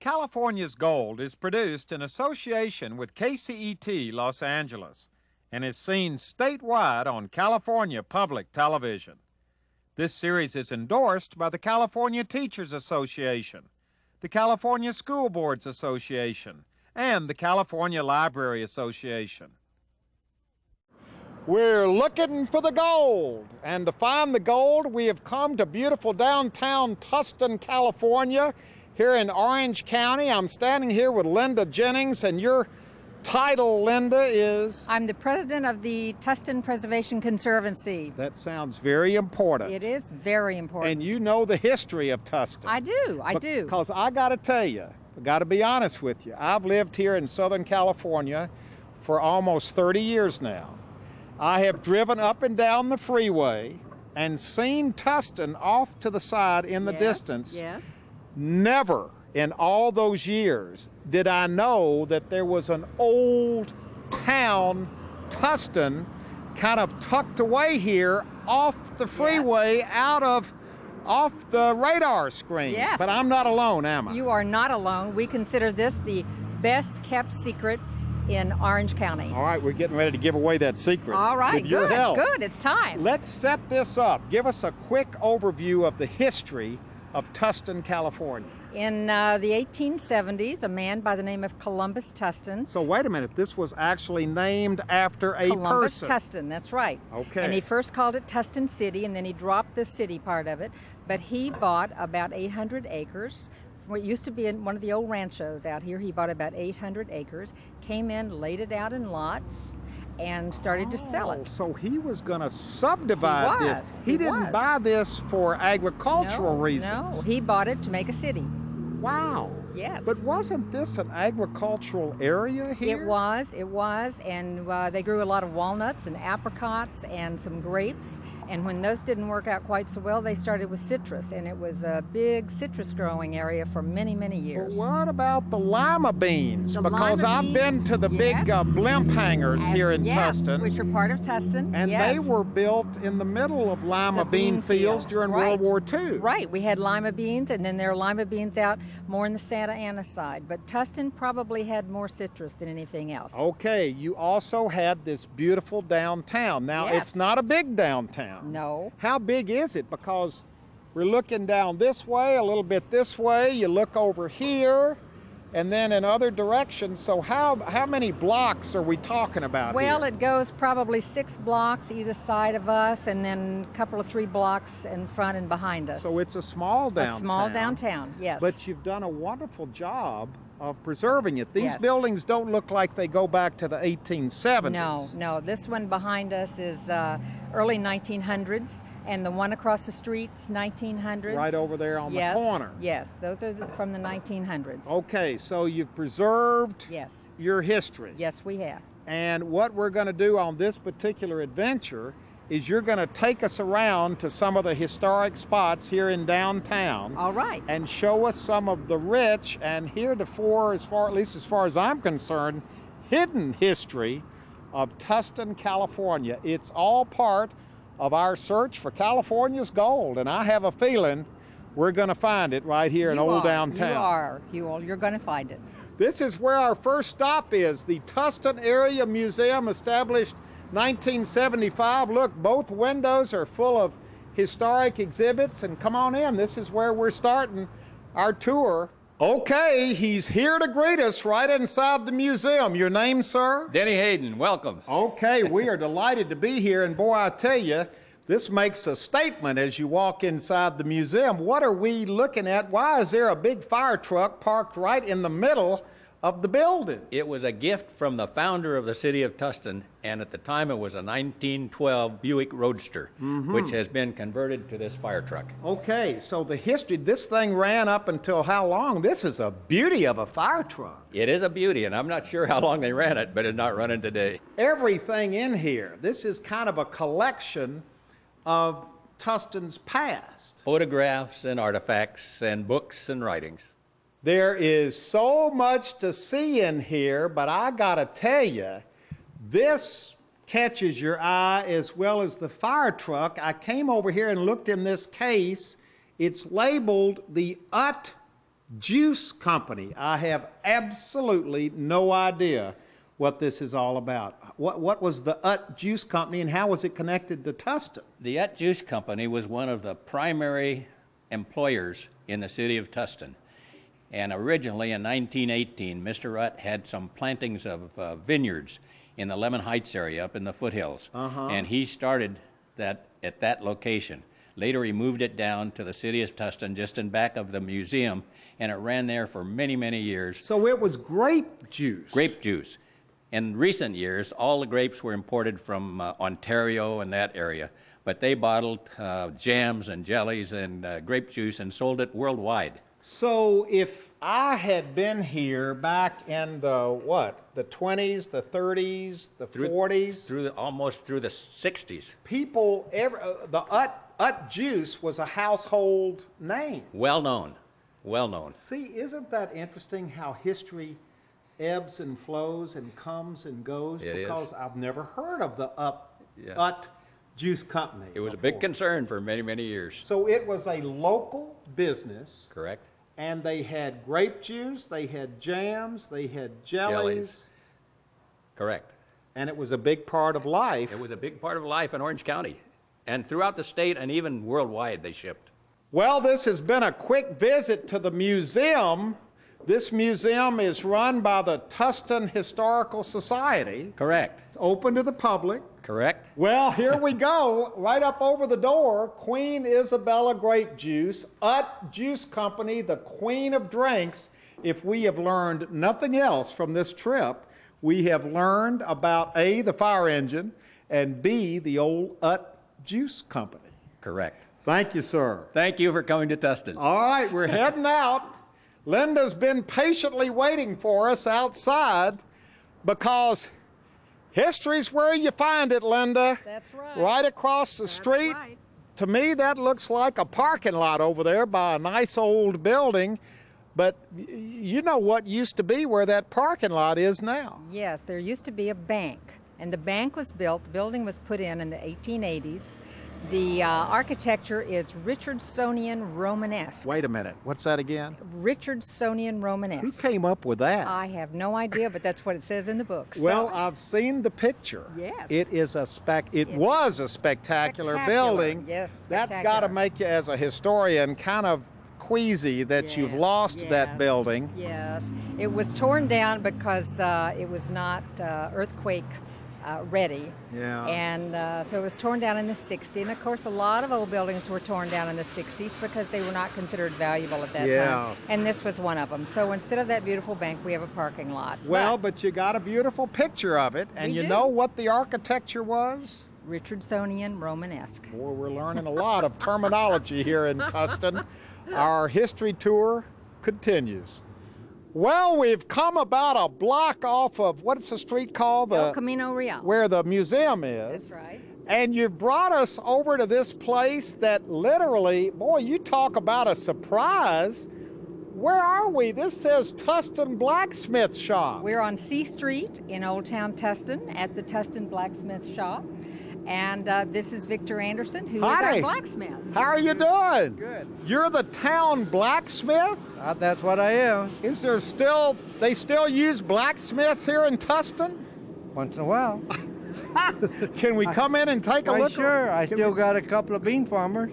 California's Gold is produced in association with KCET Los Angeles and is seen statewide on California Public Television. This series is endorsed by the California Teachers Association, the California School Boards Association, and the California Library Association. We're looking for the gold, and to find the gold, we have come to beautiful downtown Tustin, California, here in Orange County. I'm standing here with Linda Jennings, and your title, Linda, is? I'm the president of the Tustin Preservation Conservancy. That sounds very important. It is very important. And you know the history of Tustin. I do. Because I got to tell you, I got to be honest with you, I've lived here in Southern California for almost 30 years now. I have driven up and down the freeway and seen Tustin off to the side in the distance. Yes. Never in all those years did I know that there was an old town, Tustin, kind of tucked away here off the freeway, off the radar screen. Yes. But I'm not alone, am I? You are not alone. We consider this the best kept secret in Orange County. All right, we're getting ready to give away that secret. All right, with your good, help. good, it's time. Let's set this up. Give us a quick overview of the history of Tustin, California. In the 1870s, a man by the name of Columbus Tustin. So wait a minute, this was actually named after a Columbus person. Tustin, that's right. Okay. And he first called it Tustin City, and then he dropped the city part of it. But he bought about 800 acres. What used to be in one of the old ranchos out here, he bought about 800 acres, came in, laid it out in lots, and started to sell it. So he was going to subdivide this. He didn't buy this for agricultural reasons. No, he bought it to make a city. Wow. Yes. But wasn't this an agricultural area here? It was, and they grew a lot of walnuts and apricots and some grapes, and when those didn't work out quite so well, they started with citrus, and it was a big citrus growing area for many, many years. But what about the lima beans? Because lima I've been to the big blimp hangars here in Tustin. Which are part of Tustin. And they were built in the middle of lima bean fields during World War II. Right, we had lima beans, and then there are lima beans out more in the Santa Ana side. But Tustin probably had more citrus than anything else. Okay, you also had this beautiful downtown. Now, it's not a big downtown. No. How big is it? Because we're looking down this way, a little bit this way, you look over here, and then in other directions. So how many blocks are we talking about Well, here? it goes probably 6 blocks either side of us, and then a couple of 3 blocks in front and behind us. So it's a small downtown. A small downtown, yes. But you've done a wonderful job of preserving it. These buildings don't look like they go back to the 1870s. No. This one behind us is early 1900s, and the one across the street's 1900s. Right over there on the corner. Yes, those are from the 1900s. Okay, so you've preserved your history. Yes, we have. And what we're going to do on this particular adventure is you're going to take us around to some of the historic spots here in downtown. All right. And show us some of the rich and heretofore, at least as far as I'm concerned, hidden history of Tustin, California. It's all part of our search for California's gold, and I have a feeling we're going to find it right here in old downtown. You are, Huell. You're going to find it. This is where our first stop is, the Tustin Area Museum, established 1975. Look, both windows are full of historic exhibits, and come on in. This is where we're starting our tour. Okay, he's here to greet us right inside the museum. Your name, sir? Denny Hayden, welcome. Okay, we are delighted to be here, and boy, I tell you, this makes a statement as you walk inside the museum. What are we looking at? Why is there a big fire truck parked right in the middle of the building? It was a gift from the founder of the city of Tustin, and at the time it was a 1912 Buick Roadster, which has been converted to this fire truck. Okay, so the history, this thing ran up until how long? This is a beauty of a fire truck. It is a beauty, and I'm not sure how long they ran it, but it's not running today. Everything in here, this is kind of a collection of Tustin's past. Photographs and artifacts and books and writings. There is so much to see in here, but I gotta tell you, this catches your eye as well as the fire truck. I came over here and looked in this case. It's labeled the UT Juice Company. I have absolutely no idea what this is all about. What was the Ut Juice Company and how was it connected to Tustin? The Ut Juice Company was one of the primary employers in the city of Tustin. And originally in 1918, Mr. Ut had some plantings of vineyards in the Lemon Heights area up in the foothills. And he started that at that location. Later he moved it down to the city of Tustin, just in back of the museum, and it ran there for many, many years. So it was grape juice? Grape juice. In recent years, all the grapes were imported from Ontario and that area, but they bottled jams and jellies and grape juice and sold it worldwide. So if I had been here back in the, the 20s, the 30s, the 40s? Almost through the 60s. People, the Ut Juice was a household name. Well known, well known. See, isn't that interesting how history ebbs and flows and comes and goes? Because I've never heard of the Ut Juice Company. It was a big concern for many, many years. So it was a local business. Correct. And they had grape juice, they had jams, they had jellies. Correct. And it was a big part of life. It was a big part of life in Orange County. And throughout the state and even worldwide they shipped. Well, this has been a quick visit to the museum. This museum is run by the Tustin Historical Society. Correct. It's open to the public. Correct. Well, here we go. Right up over the door, Queen Isabella Grape Juice, Ut Juice Company, the queen of drinks. If we have learned nothing else from this trip, we have learned about A, the fire engine, and B, the old Ut Juice Company. Correct. Thank you, sir. Thank you for coming to Tustin. All right, we're heading out. Linda's been patiently waiting for us outside because history's where you find it, Linda. That's right. Right across the street. Right. To me, that looks like a parking lot over there by a nice old building. But you know what used to be where that parking lot is now? Yes, there used to be a bank. And the bank was built, the building was put in the 1880s. The architecture is Richardsonian Romanesque. Wait a minute, what's that again? Richardsonian Romanesque. Who came up with that? I have no idea, but that's what it says in the book. Well, So, I've seen the picture. Yes. It is a was a spectacular building. Yes, That's got to spectacular. make you, as a historian, kind of queasy that you've lost that building. Yes, it was torn down because it was not earthquake ready. Yeah. And so it was torn down in the 60s. And of course, a lot of old buildings were torn down in the 60s because they were not considered valuable at that time. And this was one of them. So instead of that beautiful bank, we have a parking lot. Well, but you got a beautiful picture of it. And you know what the architecture was? Richardsonian Romanesque. Boy, we're learning a lot of terminology here in Tustin. Our history tour continues. Well, we've come about a block off of, what's the street called? El Camino Real. Where the museum is. That's right. And you brought us over to this place that literally, boy, you talk about a surprise. Where are we? This says Tustin Blacksmith Shop. We're on C Street in Old Town Tustin at the Tustin Blacksmith Shop. And this is Victor Anderson, who is our blacksmith. How are you doing? Good. You're the town blacksmith? That's what I am. Is there still, they still use blacksmiths here in Tustin? Once in a while. Can we come in and take a look? Sure. I still got a couple of bean farmers.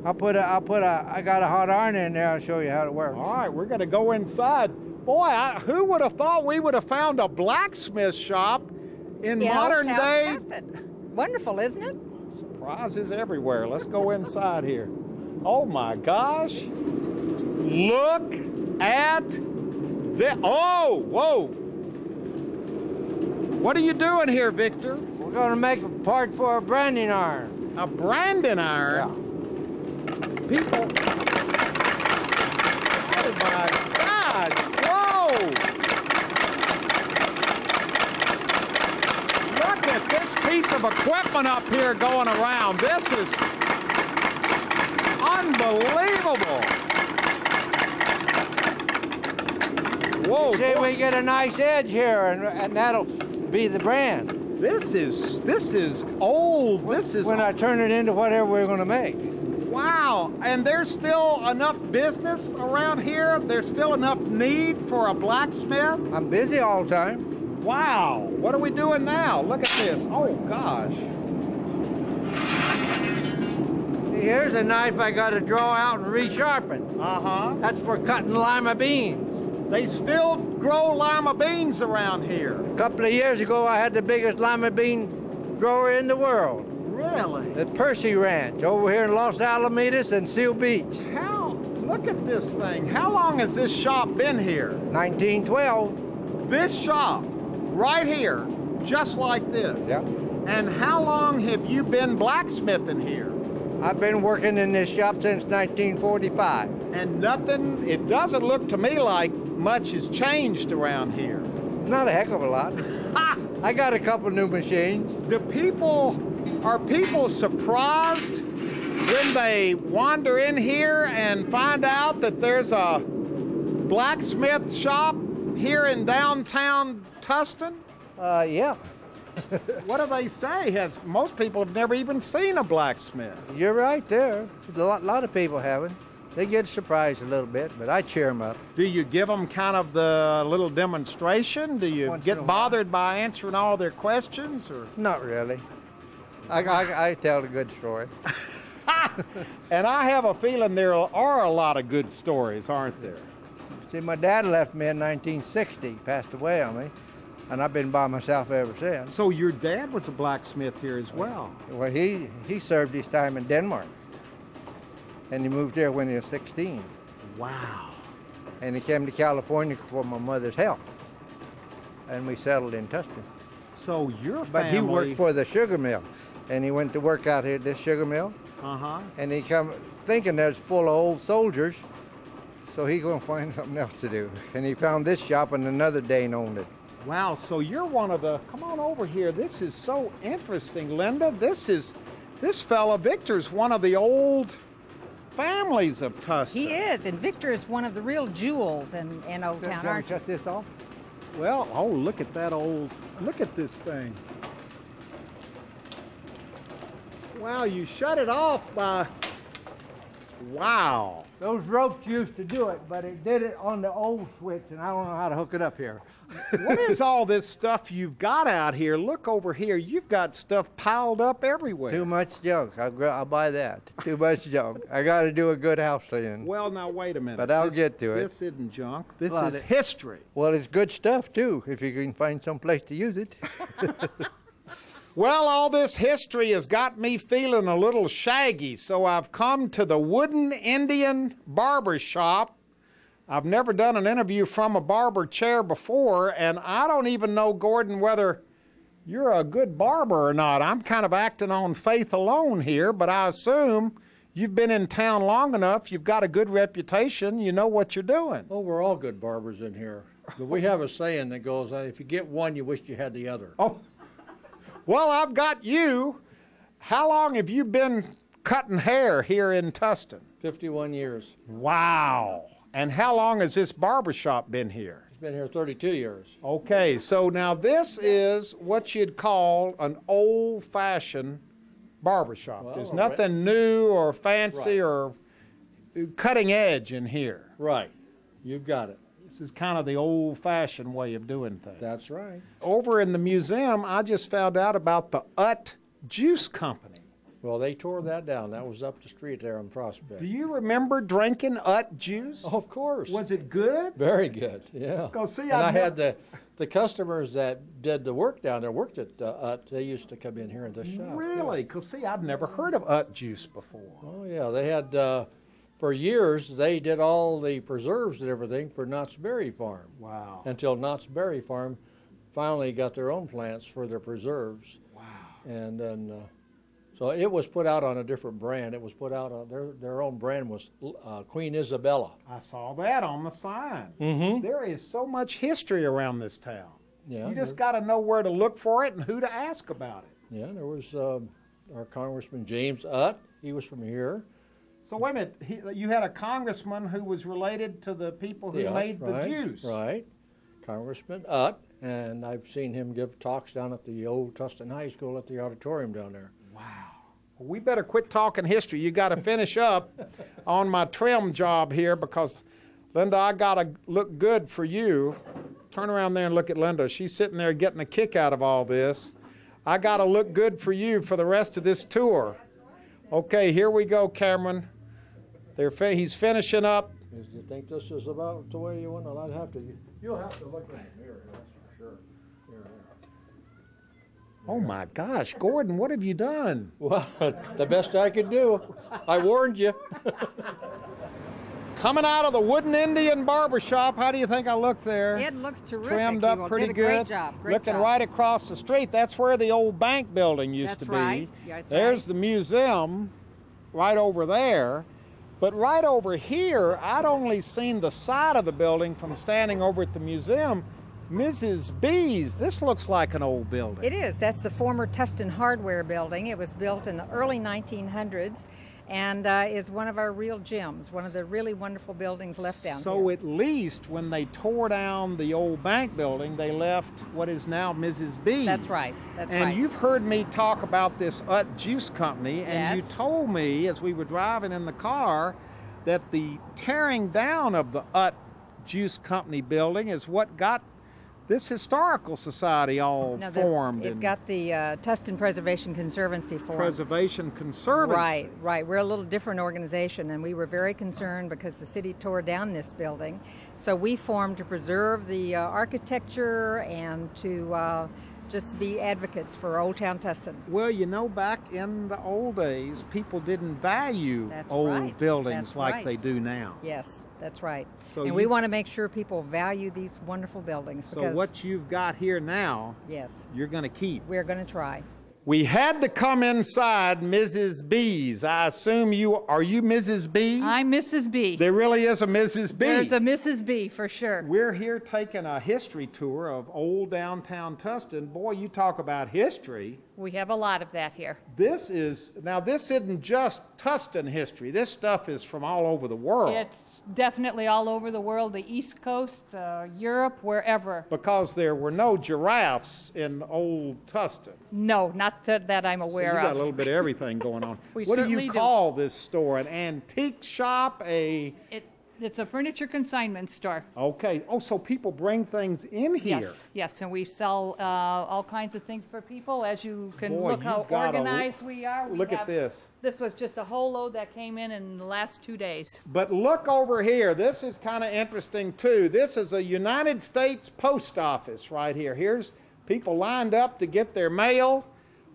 I got a hot iron in there. I'll show you how it works. All right, we're going to go inside. Boy, who would have thought we would have found a blacksmith shop in modern day? Wonderful, isn't it? Surprises everywhere. Let's go inside here. Oh my gosh. Look at this. Oh, whoa. What are you doing here, Victor? We're going to make a part for a branding iron. A branding iron? Yeah. People. Oh my God. Whoa. Look at this piece of equipment up here going around. This is unbelievable. Whoa. See, we get a nice edge here, and that'll be the brand. This is old. This is when I turn it into whatever we're going to make. Wow. Wow, and there's still enough business around here? There's still enough need for a blacksmith? I'm busy all the time. Wow, what are we doing now? Look at this. Oh, gosh. Here's a knife I got to draw out and resharpen. Uh-huh. That's for cutting lima beans. They still grow lima beans around here. A couple of years ago, I had the biggest lima bean grower in the world. Really? The Percy Ranch over here in Los Alamitos and Seal Beach. Look at this thing. How long has this shop been here? 1912. This shop, right here, just like this. Yeah. And how long have you been blacksmithing here? I've been working in this shop since 1945. And nothing, it doesn't look to me like much has changed around here. Not a heck of a lot. Ha! I got a couple new machines. Are people surprised when they wander in here and find out that there's a blacksmith shop here in downtown Tustin? Yeah. What do they say? Most people have never even seen a blacksmith. You're right there. A lot of people haven't. They get surprised a little bit, but I cheer them up. Do you give them kind of the little demonstration? Do you get bothered by answering all their questions? Or? Not really. I tell a good story. And I have a feeling there are a lot of good stories, aren't there? See, my dad left me in 1960, passed away on me, and I've been by myself ever since. So your dad was a blacksmith here as well? Well, he served his time in Denmark, and he moved here when he was 16. Wow. And he came to California for my mother's health, and we settled in Tustin. So your family... But he worked for the sugar mill, and he went to work out here at this sugar mill. Uh-huh. And he come thinking that it's full of old soldiers, so he gonna find something else to do. And he found this shop, and another Dane owned it. Wow, so you're one of the... Come on over here. This is so interesting, Linda. This fella, Victor's one of the old families of Tustin. He is, and Victor is one of the real jewels in Old Town. Can we shut this off? Well, oh, look at that look at this thing. Wow, you shut it off by, wow. Those ropes used to do it, but it did it on the old switch, and I don't know how to hook it up here. What is all this stuff you've got out here? Look over here. You've got stuff piled up everywhere. Too much junk. I'll buy that. Too much junk. I got to do a good house cleaning. Well, now, wait a minute. But I'll get to it. This isn't junk. This is history. Well, it's good stuff, too, if you can find some place to use it. Well, all this history has got me feeling a little shaggy, so I've come to the Wooden Indian Barber Shop. I've never done an interview from a barber chair before, and I don't even know, Gordon, whether you're a good barber or not. I'm kind of acting on faith alone here, but I assume you've been in town long enough, you've got a good reputation, you know what you're doing. Oh, we're all good barbers in here. But we have a saying that goes, if you get one, you wish you had the other. Oh. Well, I've got you. How long have you been cutting hair here in Tustin? 51 years. Wow. And how long has this barber shop been here? It's been here 32 years. Okay, so now this is what you'd call an old-fashioned barber shop. Well, There's nothing new or fancy or cutting edge in here. Right. You've got it. This is kind of the old-fashioned way of doing things. That's right. Over in the museum, I just found out about the UT Juice Company. Well, they tore that down. That was up the street there on Prospect. Do you remember drinking UT juice? Oh, of course. Was it good? Very good, yeah. See, and I had the customers that did the work down there, worked at UT, they used to come in here in this shop. Really? Because, see, I'd never heard of UT juice before. Oh, yeah. They had... For years, they did all the preserves and everything for Knott's Berry Farm. Wow. Until Knott's Berry Farm finally got their own plants for their preserves. Wow. And then, so it was put out on a different brand. It was put out on, their own brand was Queen Isabella. I saw that on the sign. Mm-hmm. There is so much history around this town. Yeah. You just got to know where to look for it and who to ask about it. Yeah, there was our Congressman James Utt. He was from here. So wait a minute, you had a congressman who was related to the people who made the juice. Right, Congressman Utt, and I've seen him give talks down at the old Tustin High School at the auditorium down there. Wow. We better quit talking history. You got to finish up on my trim job here because, Linda, I got to look good for you. Turn around there and look at Linda. She's sitting there getting a kick out of all this. I got to look good for you for the rest of this tour. Okay, here we go, Cameron. He's finishing up. Do you think this is about the way you want it? You'll have to look in the mirror, that's for sure. Here. Oh my gosh, Gordon, what have you done? Well, the best I could do. I warned you. Coming out of the Wooden Indian Barber Shop, how do you think I look there? It looks terrific. Trimmed up pretty did a good. Great job. Looking right across the street. That's where the old bank building used to be. Right. Yeah, that's There's right. the museum right over there. But right over here, I'd only seen the side of the building from standing over at the museum. Mrs. B's, this looks like an old building. It is. That's the former Tustin Hardware building. It was built in the early 1900s and is one of our real gems, one of the really wonderful buildings left down here. So at least when they tore down the old bank building, they left what is now Mrs. B's. That's right. That's right. And you've heard me talk about this Juice Company, and you Yes. told me as we were driving in the car that the tearing down of the Juice Company building is what got this historical society all formed. It got the Tustin Preservation Conservancy formed. Preservation Conservancy. Right. We're a little different organization, and we were very concerned because the city tore down this building. So we formed to preserve the architecture and to just be advocates for Old Town Tustin. Well, you know, back in the old days, people didn't value old buildings like they do now. Yes, that's right. So and we want to make sure people value these wonderful buildings. So what you've got here now, yes, you're going to keep. We're going to try. We had to come inside Mrs. B's. I assume are you Mrs. B? I'm Mrs. B. There really is a Mrs. B. There's a Mrs. B for sure. We're here taking a history tour of old downtown Tustin. Boy, you talk about history. We have a lot of that here. This isn't just Tustin history. This stuff is from all over the world. It's definitely all over the world, the East Coast, Europe, wherever. Because there were no giraffes in old Tustin. No, not that I'm aware So you got of. a little bit of everything going on. We What do certainly you do. call this store? An antique shop? It's a furniture consignment store. Okay. Oh, so people bring things in here. Yes, and we sell all kinds of things for people. As you can Boy, look how you've got organized we are. Look at this. This was just a whole load that came in the last 2 days. But look over here. This is kind of interesting, too. This is a United States Post Office right here. Here's people lined up to get their mail.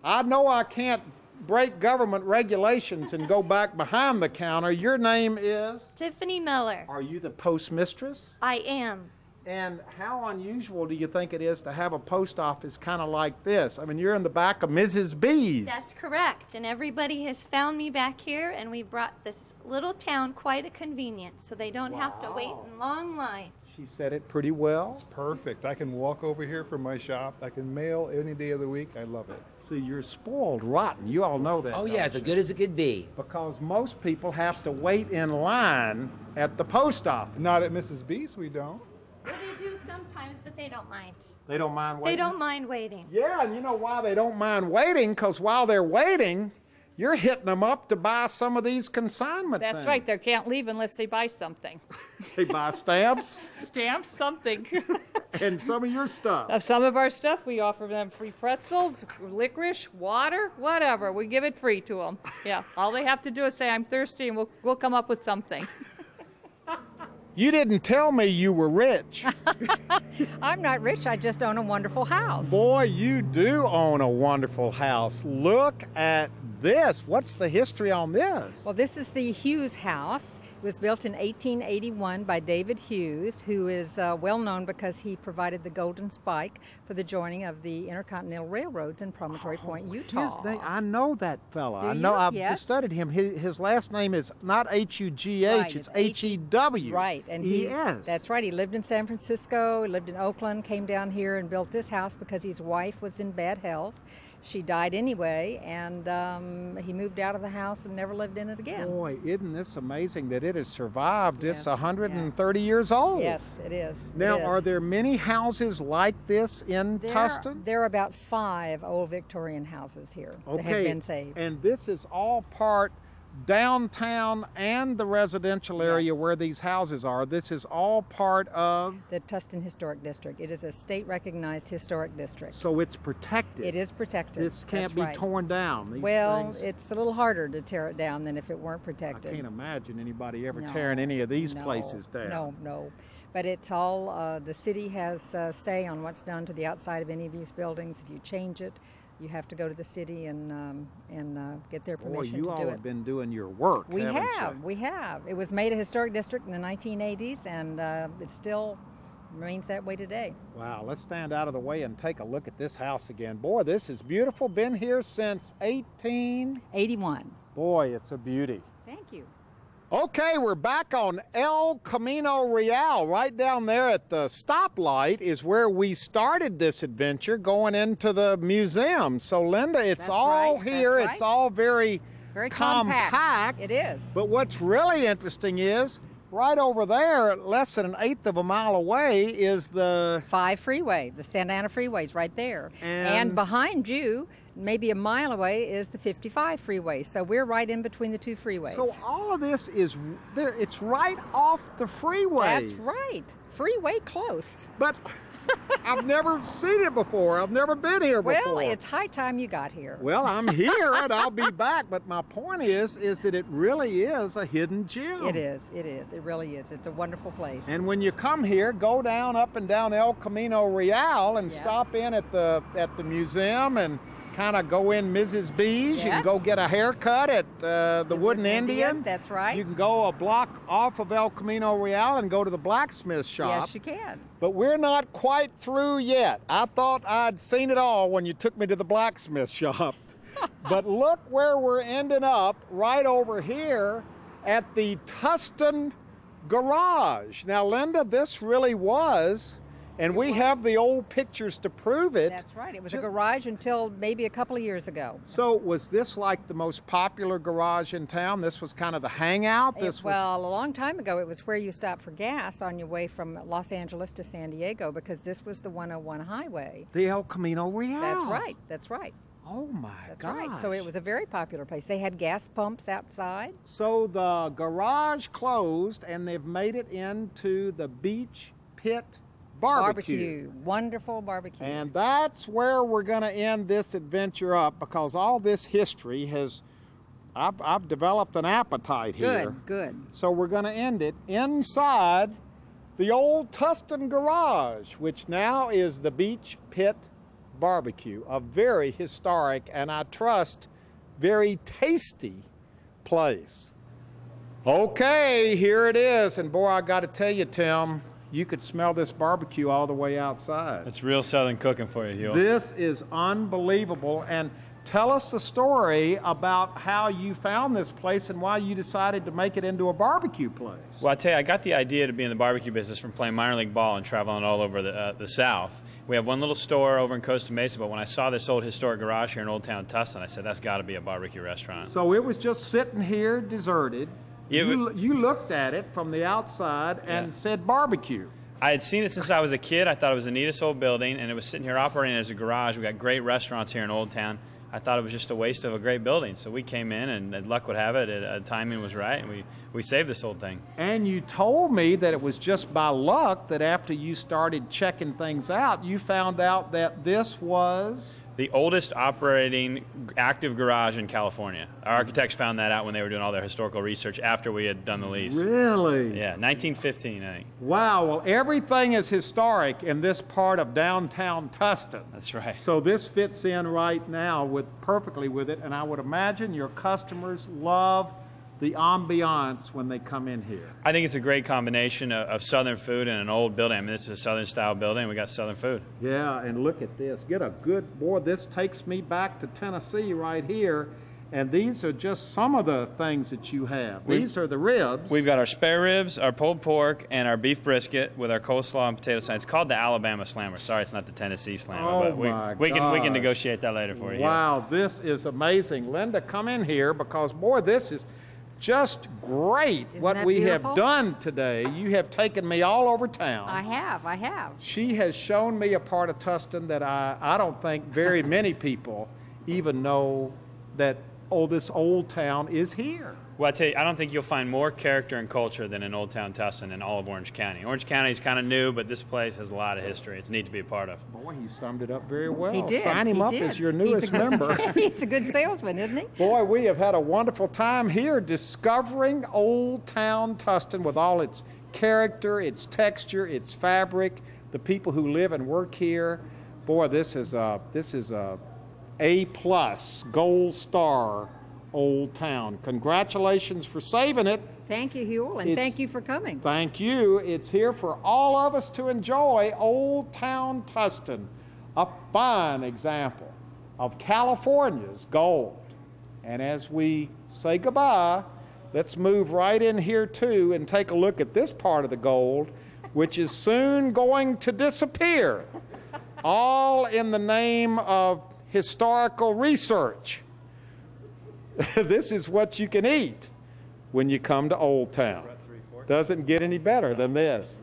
I know I can't break government regulations and go back behind the counter. Your name is? Tiffany Miller. Are you the postmistress? I am. And how unusual do you think it is to have a post office kind of like this? I mean, you're in the back of Mrs. B's. That's correct. And everybody has found me back here, and we brought this little town quite a convenience, so they don't have to wait in long lines. She said it pretty well. It's perfect. I can walk over here from my shop. I can mail any day of the week. I love it. See, you're spoiled rotten. You all know that. Oh, yeah, it's as good as it could be. Because most people have to wait in line at the post office. Not at Mrs. B's, we don't. Well, they do sometimes, but they don't mind. They don't mind waiting? They don't mind waiting. Yeah, and you know why they don't mind waiting? Because while they're waiting, you're hitting them up to buy some of these consignment That's things. right. They can't leave unless they buy something. They buy stamps Stamps, something. and some of your stuff. Of some of our stuff, we offer them free pretzels, licorice, water, whatever. We give it free to them. Yeah, all they have to do is say, I'm thirsty, and we'll come up with something. You didn't tell me you were rich. I'm not rich, I just own a wonderful house. Boy, you do own a wonderful house. Look at this. What's the history on this? Well, this is the Hughes house. It was built in 1881 by David Hughes, who is well known because he provided the golden spike for the joining of the Intercontinental Railroads in Promontory Point, Utah. I know that fella. Do I know. you? I've Yes. just studied him. His last name is not H-U-G-H. Right, It's it's H-E-W. Right, and Yes. that's right. He lived in San Francisco, he lived in Oakland, came down here and built this house because his wife was in bad health. she died anyway, and he moved out of the house and never lived in it again. Boy, isn't this amazing that it has survived? Yes, It's 130 years old. Yes, it is. Now, it is. are there many houses like this in Tustin? There are about 5 old Victorian houses here that have been saved. And this is all part downtown and the residential area where these houses are. This is all part of the Tustin Historic District. It is a state-recognized historic district. So it's protected. It is protected. This can't be torn down. These well, things, it's a little harder to tear it down than if it weren't protected. I can't imagine anybody ever tearing any of these places down. No. But it's all, the city has say on what's done to the outside of any of these buildings. If you change it, you have to go to the city and get their permission to do it. Boy, you all have been doing your work, We haven't we have. It was made a historic district in the 1980s, and it still remains that way today. Wow, let's stand out of the way and take a look at this house again. Boy, this is beautiful. Been here since 1881. Boy, it's a beauty. Thank you. Okay, we're back on El Camino Real. Right down there at the stoplight is where we started this adventure going into the museum. So, Linda, it's all here. It's all very compact. It is. But what's really interesting is right over there, less than 1/8 of a mile away, is the 5 freeway. The Santa Ana freeway is right there. And behind you, maybe a mile away, is the 55 freeway. So we're right in between the 2 freeways. So all of this is there. It's right off the freeway. That's right. Freeway close. But I've never seen it before. I've never been here before. Well, it's high time you got here. Well, I'm here and I'll be back. But my point is that it really is a hidden gem. It is. It is. It really is. It's a wonderful place. And when you come here, go down up and down El Camino Real and stop in at the museum and kind of go in Mrs. B's. You can go get a haircut at the Wooden Indian. That's right. You can go a block off of El Camino Real and go to the blacksmith shop. Yes, you can. But we're not quite through yet. I thought I'd seen it all when you took me to the blacksmith shop. But look where we're ending up, right over here at the Tustin Garage. Now, Linda, this really was, and we have the old pictures to prove it. That's right. It was a garage until maybe a couple of years ago. So was this like the most popular garage in town? This was kind of the hangout? Well, a long time ago, it was where you stopped for gas on your way from Los Angeles to San Diego, because this was the 101 highway. The El Camino Real. That's right. That's right. Oh my gosh. Right. So it was a very popular place. They had gas pumps outside. So the garage closed and they've made it into the Beachpit BBQ. Wonderful barbecue. And that's where we're going to end this adventure up, because all this history has, I've developed an appetite here. Good. So we're going to end it inside the old Tustin Garage, which now is the Beachpit BBQ, a very historic and I trust very tasty place. Okay, here it is. And boy, I got to tell you, Tim, you could smell this barbecue all the way outside. It's real Southern cooking for you, Huell. This is unbelievable. And tell us the story about how you found this place and why you decided to make it into a barbecue place. Well, I tell you, I got the idea to be in the barbecue business from playing minor league ball and traveling all over the South. We have one little store over in Costa Mesa, but when I saw this old historic garage here in Old Town Tustin, I said, that's got to be a barbecue restaurant. So it was just sitting here deserted. You looked at it from the outside and said barbecue. I had seen it since I was a kid. I thought it was the neatest old building, and it was sitting here operating as a garage. We got great restaurants here in Old Town. I thought it was just a waste of a great building. So we came in, and luck would have it, timing was right, and we saved this old thing. And you told me that it was just by luck that after you started checking things out, you found out that this was the oldest operating active garage in California. Our architects found that out when they were doing all their historical research after we had done the lease. Really? Yeah, 1915, I think. Wow, well, everything is historic in this part of downtown Tustin. That's right. So this fits in right now perfectly with it, and I would imagine your customers love the ambiance when they come in here. I think it's a great combination of Southern food and an old building. I mean, this is a Southern style building. We got Southern food. Yeah, and look at this. Get a good, boy, this takes me back to Tennessee right here. And these are just some of the things that you have. These are the ribs. We've got our spare ribs, our pulled pork, and our beef brisket with our coleslaw and potato salad. It's called the Alabama Slammer. Sorry, it's not the Tennessee Slammer, but we can negotiate that later for you. Wow, this is amazing. Linda, come in here because, boy, this is just great. Isn't what that we beautiful? have done today. You have taken me all over town. I have. She has shown me a part of Tustin that I don't think very many people even know that, oh, this old town is here. Well, I tell you, I don't think you'll find more character and culture than in Old Town Tustin in all of Orange County. Orange County is kind of new, but this place has a lot of history. It's neat to be a part of. Boy, he summed it up very well. He did. Sign him he up did. as your newest member. He's a good salesman, isn't he? Boy, we have had a wonderful time here discovering Old Town Tustin with all its character, its texture, its fabric, the people who live and work here. Boy, this is a A+ gold star Old Town. Congratulations for saving it. Thank you, Huell, and thank you for coming. Thank you. It's here for all of us to enjoy. Old Town Tustin, a fine example of California's gold. And as we say goodbye, let's move right in here too and take a look at this part of the gold, which is soon going to disappear, all in the name of historical research. This is what you can eat when you come to Old Town. Doesn't get any better than this.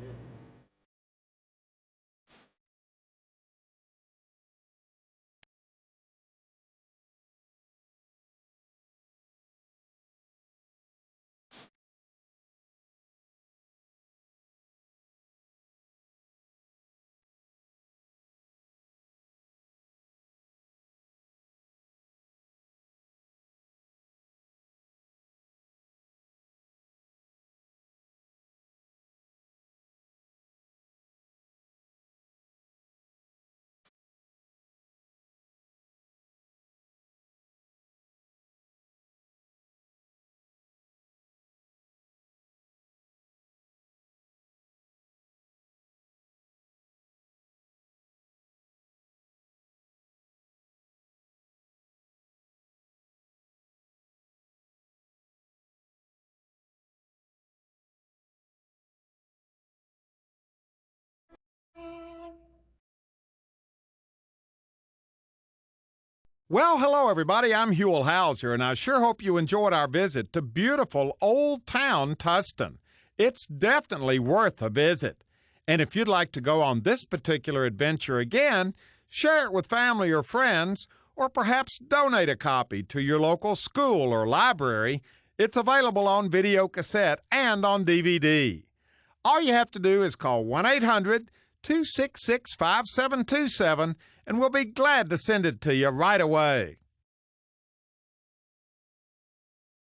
Well, hello, everybody. I'm Huell Hauser, and I sure hope you enjoyed our visit to beautiful Old Town Tustin. It's definitely worth a visit. And if you'd like to go on this particular adventure again, share it with family or friends, or perhaps donate a copy to your local school or library. It's available on video cassette and on DVD. All you have to do is call 1-800-266-5727, and we'll be glad to send it to you right away.